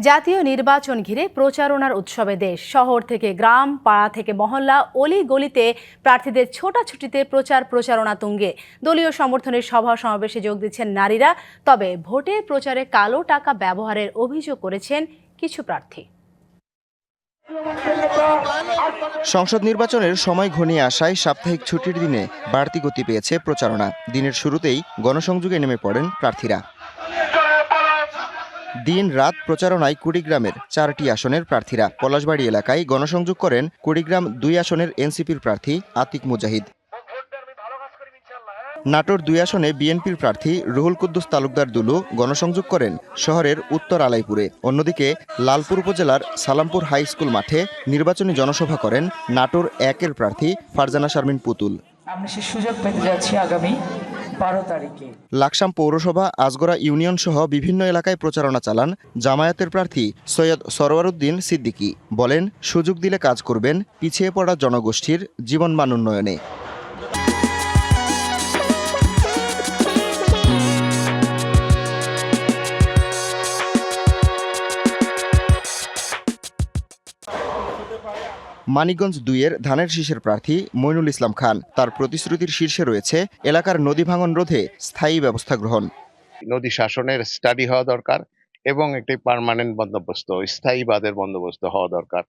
জাতীয় নির্বাচন ঘিরে প্রচারণার উৎসবে দেশ। শহর থেকে গ্রাম, পাড়া থেকে মহল্লা, অলি গলিতে প্রার্থীদের ছোটাছুটিতে প্রচারণা তুঙ্গে। দলীয় সমর্থনের সভা সমাবেশে যোগ দিচ্ছেন নারীরা। তবে ভোটের প্রচারে কালো টাকা ব্যবহারের অভিযোগ করেছেন কিছু প্রার্থী। সংসদ নির্বাচনের সময় ঘনিয়ে আসায় সাপ্তাহিক ছুটির দিনে বাড়তি গতি পেয়েছে প্রচারণা। দিনের শুরুতেই গণসংযোগে নেমে পড়েন প্রার্থীরা। দিন রাত প্রচারণায় কুড়িগ্রামের 4টি আসনের প্রার্থীরা। পলাশবাড়ি এলাকায় গণসংযোগ করেন কুড়িগ্রাম 2 আসনের এনসিপির প্রার্থী আতিক মুজাহিদ। নাটোর 2 আসনে বিএনপির প্রার্থী রুহুল কুদ্দুস তালুকদার দুলু গণসংযোগ করেন শহরের উত্তর আলাইপুরে। অন্যদিকে লালপুর উপজেলার সালামপুর হাই স্কুল মাঠে নির্বাচনী জনসভা করেন নাটোর 1-এর প্রার্থী ফারজানা শারমিন পুতুল। আমরা সে সুযোগ পেতে যাচ্ছি আগামী 12 তারিখে। লাকসাম পৌরসভা, আজগরা ইউনিয়ন সহ বিভিন্ন এলাকায় প্রচারণা চালান জামায়াতের প্রার্থী সৈয়দ সরওয়ার উদ্দিন সিদ্দিকী। বলেন, সুযোগ দিলে কাজ করবেন পিছিয়ে পড়া জনগোষ্ঠীর জীবনমান উন্নয়নে। মানিকগঞ্জ 2-এর ধানের শীষের প্রার্থী মইনুল ইসলাম খান। তার প্রতিশ্রুতির শীর্ষে রয়েছে এলাকার নদী ভাঙন রোধে স্থায়ী ব্যবস্থা গ্রহণ। নদী শাসনের স্টাডি হওয়া দরকার এবং একটি পার্মানেন্ট বন্দোবস্ত, স্থায়ী বাঁধের বন্দোবস্ত হওয়া দরকার।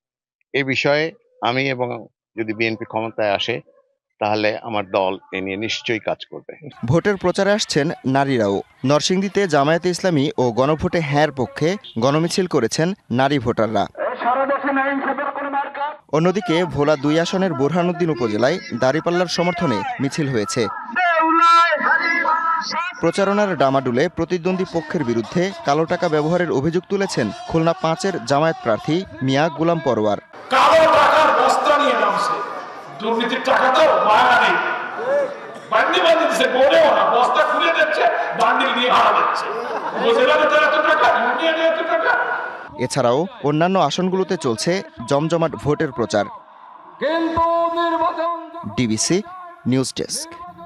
এই বিষয়ে আমি এবং যদি বিএনপি ক্ষমতায় আসে তাহলে আমার দল এ নিয়ে নিশ্চয়ই কাজ করবে। ভোটের প্রচারে আসছেন নারীরাও। নরসিংদীতে জামায়াতে ইসলামী ও গণভোটে হ্যাঁর পক্ষে গণমিছিল করেছেন নারী ভোটাররা। অন্যদিকে ভোলা 2 আসনের বোরহানুদ্দিন উপজেলায় দাঁড়িপাল্লার সমর্থনে মিছিল হয়েছে। প্রচারণার ডামাডুলে প্রতিদ্বন্দ্বী পক্ষের বিরুদ্ধে কালো টাকা ব্যবহারের অভিযোগ তুলেছেন খুলনা 5-এর জামায়াত প্রার্থী মিয়া গোলাম পরোয়ার। কালো টাকার বস্তা নিয়ে নামছে, দুর্নীতির টাকা তো মায়ানি বান্ডি বান্ডি দিচ্ছে, বোর্ডেও না, বস্তা খুলে দিচ্ছে, বান্ডিল নিয়ে হারা দিচ্ছে। উপজেলাতে এত টাকা, ইউনিয়নে এত টাকা। এছাড়াও অন্যান্য আসনগুলোতে চলছে জমজমাট ভোটের প্রচার। DBC news desk.